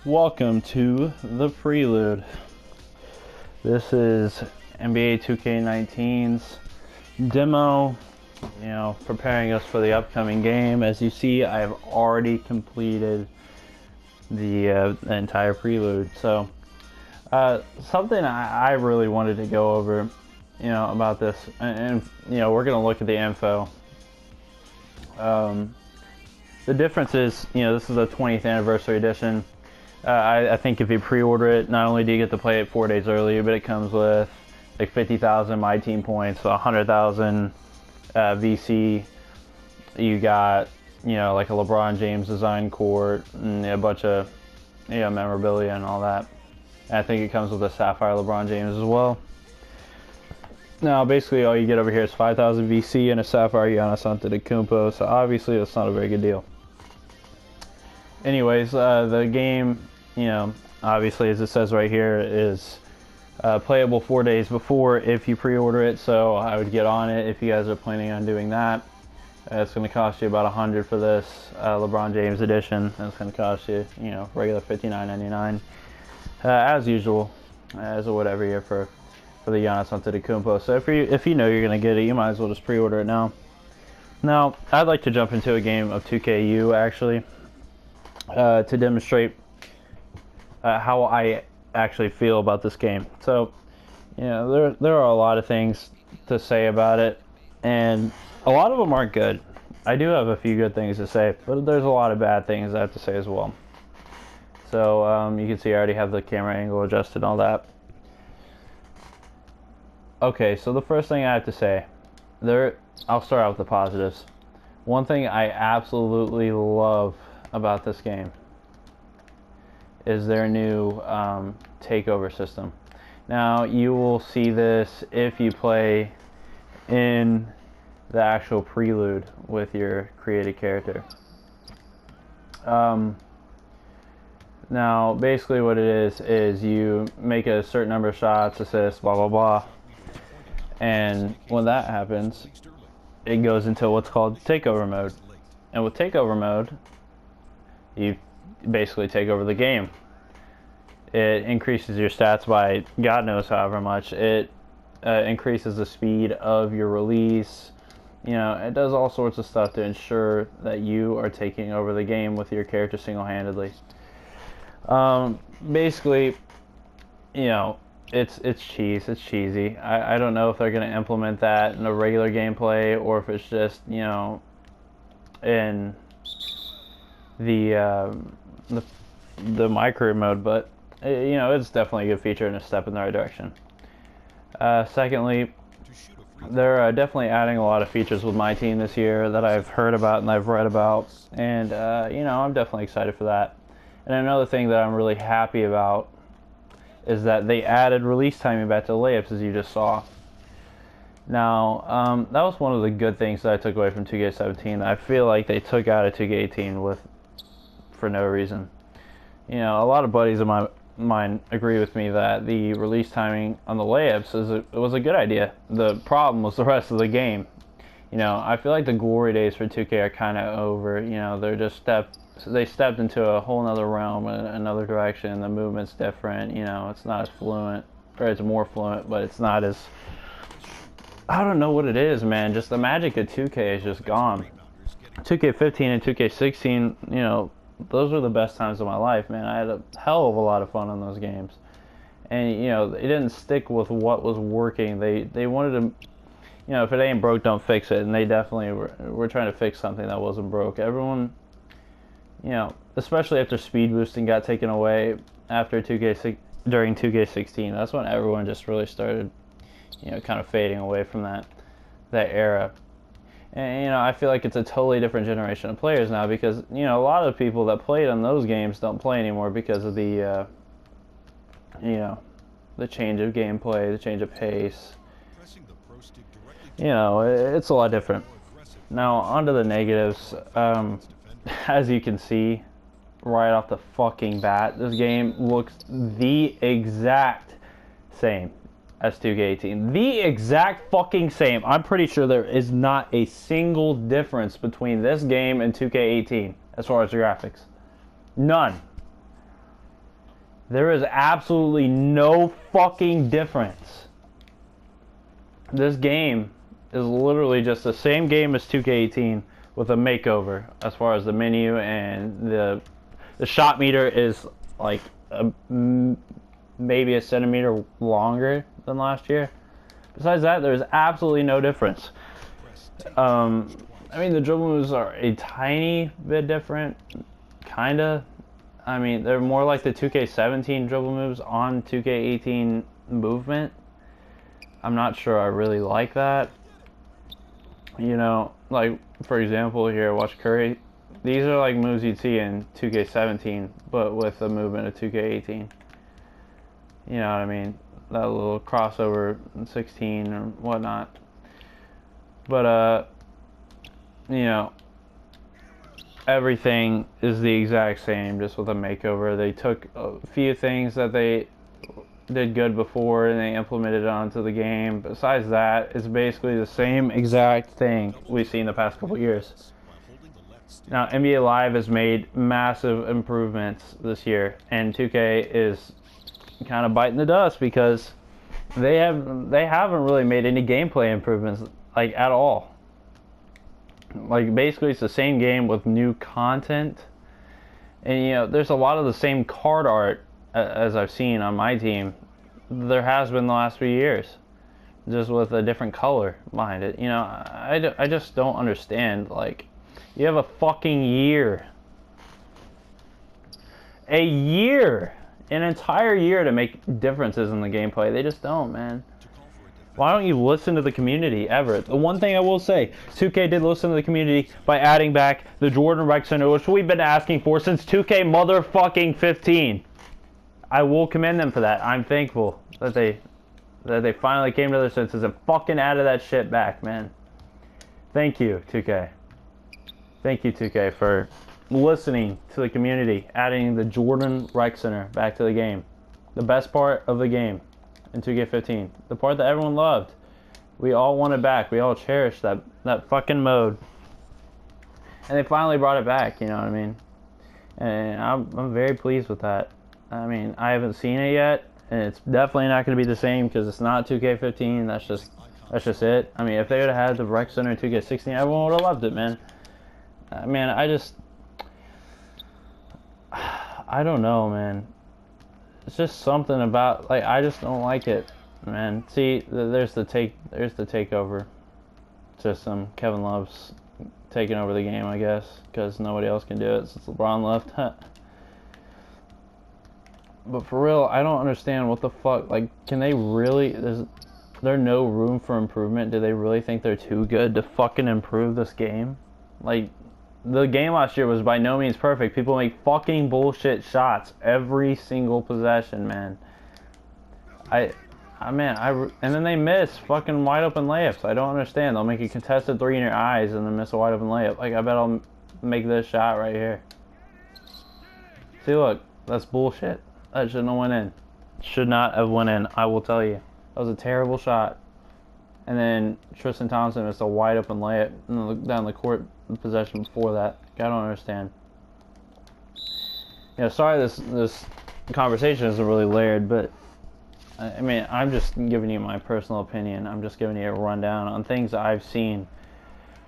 Welcome to the prelude. This is NBA 2K19's demo, preparing us for the upcoming game. As you see, I have already completed the entire prelude. So, something I really wanted to go over, about this, and we're going to look at the info. The difference is, this is a 20th anniversary edition. I think if you pre-order it, not only do you get to play it 4 days earlier, but it comes with like 50,000 My Team points, 100,000 VC. You got, like a LeBron James design court and a bunch of, memorabilia and all that. And I think it comes with a Sapphire LeBron James as well. Now, basically, all you get over here is 5,000 VC and a Sapphire Giannis Antetokounmpo. So obviously, that's not a very good deal. Anyways, the game, obviously, as it says right here, is playable 4 days before if you pre-order it. So I would get on it if you guys are planning on doing that. It's going to cost you about $100 for this LeBron James edition. And it's going to cost you, regular $59.99 as usual, as I would every year for the Giannis Antetokounmpo. So if you know you're going to get it, you might as well just pre-order it now. Now, I'd like to jump into a game of 2KU actually. To demonstrate how I actually feel about this game. So, there are a lot of things to say about it, and a lot of them aren't good. I do have a few good things to say, but there's a lot of bad things I have to say as well. So, you can see I already have the camera angle adjusted and all that. Okay, so the first thing I have to say, I'll start out with the positives. One thing I absolutely love about this game is their new takeover system. Now, you will see this if you play in the actual prelude with your created character. Now, basically what it is you make a certain number of shots, assists, blah, blah, blah. And when that happens, it goes into what's called takeover mode. And with takeover mode, you basically take over the game. It increases your stats by God knows however much. It increases the speed of your release. It does all sorts of stuff to ensure that you are taking over the game with your character single-handedly. Basically, it's cheesy. I don't know if they're going to implement that in a regular gameplay or if it's just, in the micro mode, but it's definitely a good feature and a step in the right direction. Secondly, they're definitely adding a lot of features with My Team this year that I've heard about and I've read about, and I'm definitely excited for that. And another thing that I'm really happy about is that they added release timing back to layups, as you just saw. Now, that was one of the good things that I took away from 2K17. I feel like they took out of 2K18 for no reason. A lot of buddies of mine agree with me that the release timing on the layups was a good idea. The problem was the rest of the game. I feel like the glory days for 2K are kind of over. They stepped into a whole nother realm, another direction. The movement's different. It's not as fluent, or it's more fluent, but it's not as, I don't know what it is, man. Just the magic of 2K is just gone. 2K15 and 2K16, those were the best times of my life, man. I had a hell of a lot of fun on those games. And, they didn't stick with what was working. They wanted to, if it ain't broke, don't fix it. And they definitely were trying to fix something that wasn't broke. Everyone, especially after speed boosting got taken away after during 2K16, that's when everyone just really started, kind of fading away from that era. And, I feel like it's a totally different generation of players now because, a lot of the people that played on those games don't play anymore because of the, the change of gameplay, the change of pace. It's a lot different. Now, onto the negatives. As you can see, right off the fucking bat, this game looks the exact same as 2K18. The exact fucking same. I'm pretty sure there is not a single difference between this game and 2K18 as far as the graphics. None. There is absolutely no fucking difference. This game is literally just the same game as 2K18 with a makeover as far as the menu, and the shot meter is like maybe a centimeter longer than last year. Besides that, there's absolutely no difference. I mean, the dribble moves are a tiny bit different, kinda. I mean, they're more like the 2K17 dribble moves on 2K18 movement. I'm not sure I really like that. You know, like, for example here, watch Curry. These are like moves you'd see in 2K17, but with the movement of 2K18. You know what I mean? That little crossover in 16 or whatnot. But, you know, everything is the exact same, just with a makeover. They took a few things that they did good before and they implemented it onto the game. Besides that, it's basically the same exact thing we've seen the past couple years. Now, NBA Live has made massive improvements this year, and 2K is kind of biting the dust because they haven't really made any gameplay improvements, like, at all. Like, basically it's the same game with new content, and you know, there's a lot of the same card art as I've seen on my team. There has been the last few years, just with a different color behind it. You know, I just don't understand. Like, you have a fucking year, an entire year to make differences in the gameplay. They just don't, man. Why don't you listen to the community ever? The one thing I will say, 2K did listen to the community by adding back the Jordan Rec Center, which we've been asking for since 2K motherfucking 15. I will commend them for that. I'm thankful that they finally came to their senses and fucking added that shit back, man. Thank you, 2K. Thank you, 2K, for listening to the community, adding the Jordan Rec Center back to the game. The best part of the game in 2K15. The part that everyone loved. We all wanted back. We all cherished that fucking mode. And they finally brought it back, you know what I mean? And I'm very pleased with that. I mean, I haven't seen it yet, and it's definitely not going to be the same because it's not 2K15. That's just it. I mean, if they would have had the Rec Center in 2K16, everyone would have loved it, man. Man, I don't know, man. It's just something about, like, I just don't like it, man. See, there's the takeover system. Kevin Love's taking over the game, I guess, because nobody else can do it since LeBron left. But for real, I don't understand what the fuck. Like, can they really? Is there no room for improvement? Do they really think they're too good to fucking improve this game? Like, the game last year was by no means perfect. People make fucking bullshit shots every single possession, man. And then they miss fucking wide open layups. I don't understand. They'll make a contested three in your eyes and then miss a wide open layup. Like, I bet I'll make this shot right here. See, look, that's bullshit. That shouldn't have went in. Should not have went in, I will tell you. That was a terrible shot. And then Tristan Thompson missed a wide open layup down the court possession before that. I don't understand. You know, sorry this conversation isn't really layered, but I mean, I'm just giving you my personal opinion. I'm just giving you a rundown on things I've seen.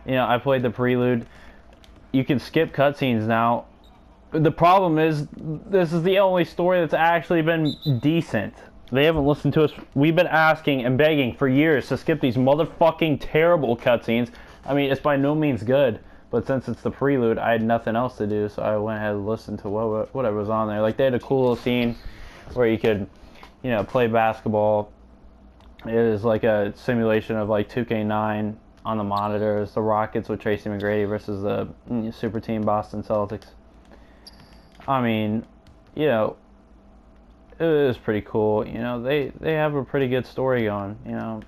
You know, I played the Prelude. You can skip cutscenes now. The problem is, this is the only story that's actually been decent. They haven't listened to us. We've been asking and begging for years to skip these motherfucking terrible cutscenes. I mean, it's by no means good, but since it's the Prelude, I had nothing else to do, so I went ahead and listened to whatever was on there. Like, they had a cool little scene where you could, you know, play basketball. It is like a simulation of like 2K9 on the monitor. It's the Rockets with Tracy McGrady versus the super team Boston Celtics. I mean, you know, it was pretty cool. You know, they have a pretty good story going. You know,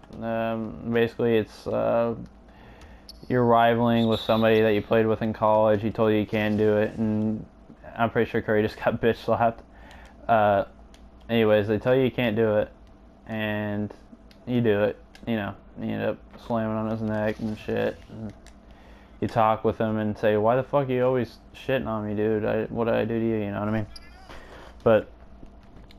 basically it's you're rivaling with somebody that you played with in college. He told you can do it, and I'm pretty sure Curry just got bitch slapped. Anyways, they tell you can't do it, and you do it. You know, you end up slamming on his neck and shit. And you talk with him and say, "Why the fuck are you always shitting on me, dude? What did I do to you?" You know what I mean? But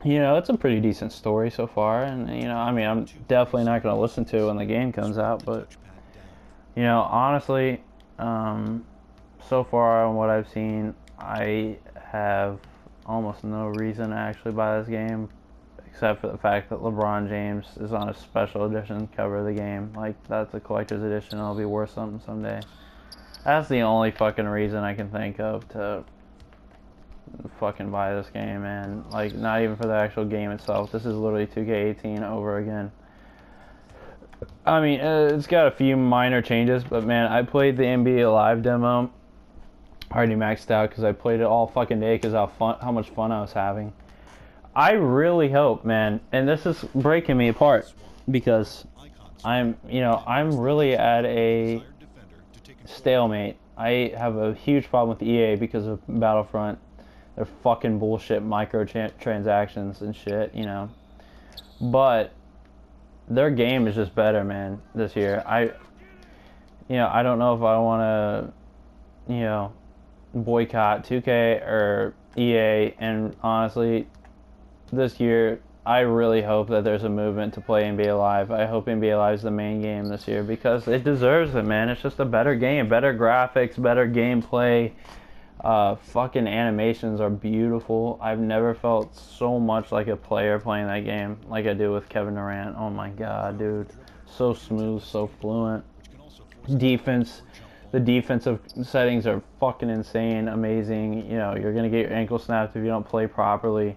you know, it's a pretty decent story so far. And, you know, I mean, I'm definitely not going to listen to it when the game comes out. But, you know, honestly, so far on what I've seen, I have almost no reason to actually buy this game, except for the fact that LeBron James is on a special edition cover of the game. Like, that's a collector's edition. It'll be worth something someday. That's the only fucking reason I can think of to fucking buy this game, man. Like, not even for the actual game itself. This is literally 2K18 over again. I mean, it's got a few minor changes, but man, I played the NBA Live demo. Already maxed out because I played it all fucking day because how much fun I was having. I really hope, man, and this is breaking me apart because I'm really at a stalemate. I have a huge problem with EA because of Battlefront. They're fucking bullshit microtransactions and shit, you know. But their game is just better, man, this year. I don't know if I want to, boycott 2K or EA, and honestly, this year, I really hope that there's a movement to play NBA Live. I hope NBA Live is the main game this year because it deserves it, man. It's just a better game, better graphics, better gameplay. Fucking animations are beautiful. I've never felt so much like a player playing that game like I do with Kevin Durant. Oh my god, dude. So smooth, so fluent. Defense. The defensive settings are fucking insane, amazing. You know, you're gonna get your ankle snapped if you don't play properly.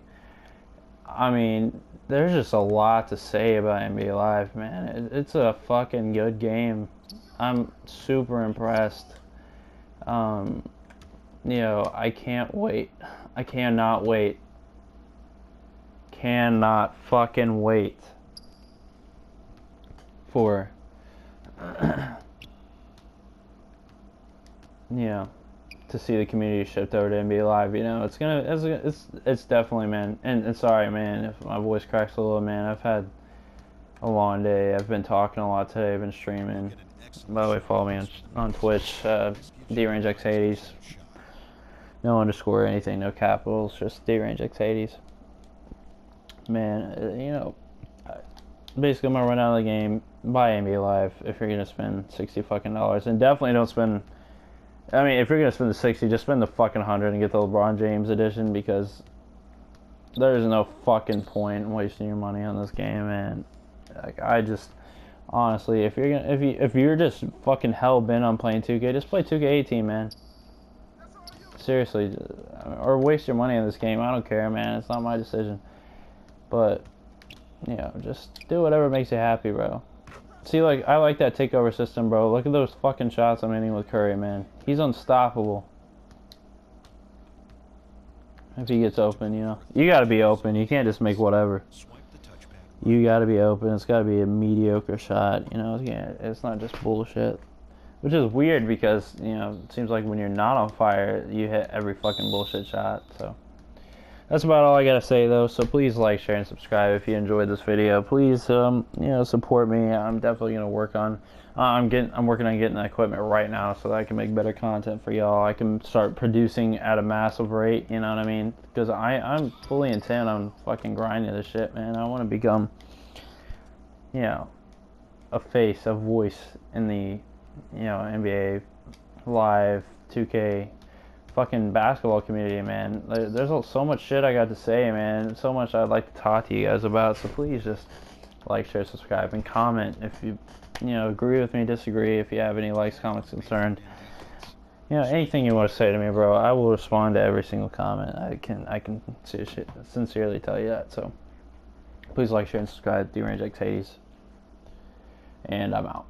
I mean, there's just a lot to say about NBA Live, man. It's a fucking good game. I'm super impressed. I can't wait. I cannot wait. Cannot fucking wait for to see the community shift over to NBA Live. You know, it's definitely, man. And sorry, man, if my voice cracks a little, man. I've had a long day. I've been talking a lot today. I've been streaming. By the way, follow me on Twitch, D-RangexHadies. No underscore anything, no capitals, just D-RangexHadies. Man, basically I'm gonna run out of the game. Buy NBA Live if you're gonna spend $60 fucking dollars, and definitely don't spend. I mean, if you're gonna spend the 60, just spend the fucking 100 and get the LeBron James edition because there's no fucking point in wasting your money on this game, man. Like, I just honestly, if you're just fucking hell bent on playing 2K, just play 2K18, man. Seriously, or waste your money on this game. I don't care, man. It's not my decision. But just do whatever makes you happy, bro. See, like, I like that takeover system, bro. Look at those fucking shots I'm hitting with Curry, man. He's unstoppable. If he gets open, you gotta be open. You can't just make whatever. You gotta be open. It's gotta be a mediocre shot. It's not just bullshit. Which is weird because, it seems like when you're not on fire, you hit every fucking bullshit shot. So that's about all I gotta say, though. So please like, share, and subscribe if you enjoyed this video. Please, support me. I'm definitely gonna work on. I'm working on getting the equipment right now so that I can make better content for y'all. I can start producing at a massive rate. You know what I mean? Because I'm fully intent on fucking grinding this shit, man. I want to become, a face, a voice in the NBA Live, 2K, fucking basketball community, man. There's so much shit I got to say, man. So much I'd like to talk to you guys about. So please just like, share, subscribe, and comment if you agree with me, disagree. If you have any likes, comments, concerns, anything you want to say to me, bro. I will respond to every single comment. I can sincerely tell you that. So please like, share, and subscribe. D-RangexHadies, and I'm out.